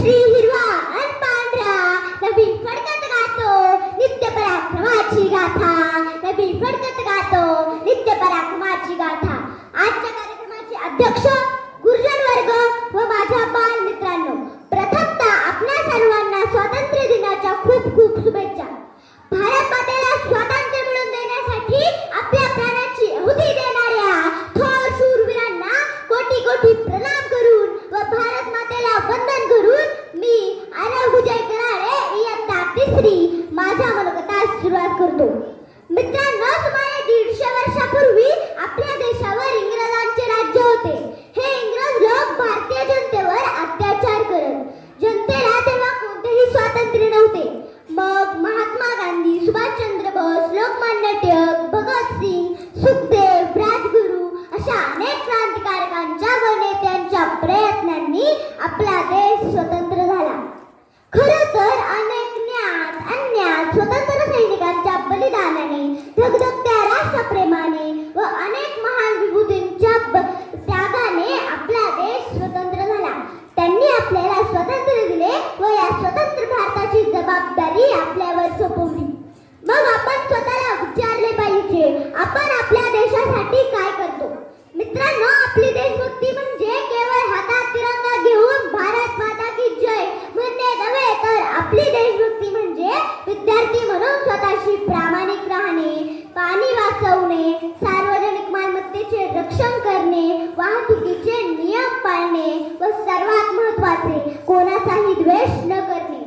केशरी हिरवा अन पांढरा नवीन फडकत गातो नित्य पराक्रमाची गाथा नवीन फडकत गातो नित्य पराक्रमाची गाथा। आजच्या कार्यक्रमाचे अध्यक्ष गुरुजन वर्ग व माझ्या बाल मित्रांनो, प्रथमतः आपल्या सर्वांना स्वातंत्र्य दिनाच्या खूप खूप शुभेच्छा। भारत मातेला स्वातंत्र्य मिळवून देण्यासाठी आपल्या प्राणाची आहुती देणाऱ्या थोर शूरवीरांना कोटी कोटी प्रणाम करून व भारत मातेला वंदन करून मी आरव विजय कराळे इयत्ता तिसरी माझ्या मनोगतास सुरुवात करतो। मित्रांनो, सुमारे 150 वर्षापूर्वी आपल्या देशावर इंग्रजांचे राज्य होते। हे इंग्रज लोक भारतीय जनतेवर अत्याचार करत। जनतेला तेव्हा कोणतेही स्वातंत्र्य नव्हते। मग महात्मा गांधी, सुभाषचंद्र बोस, लोकमान्य टिळक, भगतसिंग, सुखदेव, राजगुरू अशा अनेक क्रांतिकारकांच्या व नेत्यांच्या प्रयत्नांनी आपला देश स्वतंत्र झाला। खरं तर अनेक ज्ञात अन्यात स्वतंत्र सैनिकांच्या बलिदानाने, धगधगत्या राष्ट्रप्रेमाने व अनेक महान विभूतींच्या त्यागाने आपला देश स्वतंत्र झाला। त्यांनी आपल्याला स्वातंत्र्य दिले व या स्वतंत्र भारताची जबाबदारी आपल्यावर सोपवली। मग आपण स्वतःला विचारले पाहिजे, आपण आपल्या देशासाठी काय करतो? मित्रांनो, आपली देशभक्ती म्हणजे केवळ हातात तिरंगा घेऊन भारत माता की जय म्हणणे नव्हे, तर आपली देशभक्ती म्हणजे विद्यार्थी म्हणून स्वतःशी प्रामाणिक राहणे, पाणी वाचवणे, सार्वजनिक मालमत्तेचे रक्षण करणे, वाहतुकीचे नियम पाळणे व सर्वात महत्त्वाचे कोणाचाही द्वेष न करणे।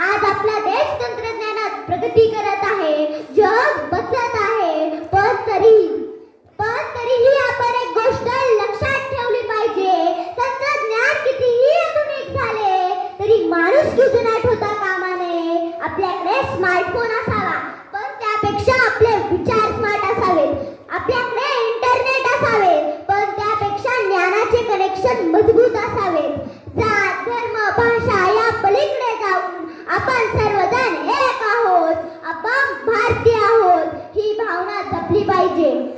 आज आपला देश तंत्रज्ञानात प्रगती करत आहे, जग बदलत आहे, पण तरीही आपण एक गोष्ट लक्षात ठेवली पाहिजे, तंत्रज्ञान कितीही आधुनिक झाले तरी माणूस जुनाट होता कामा नये। आपल्याकडे स्मार्टफोन असावा, पण त्यापेक्षा आपले विचार स्मार्ट असावेत। आपल्याकडे इंटरनेट असावे, पण त्यापेक्षा ज्ञानाचे कनेक्शन मजबूत असावेत। जात, धर्म, भाषा या पलीकडे जाऊन आपण सर्वजण एक आहोत, आपण भारतीय आहोत ही भावना जपली पाहिजे।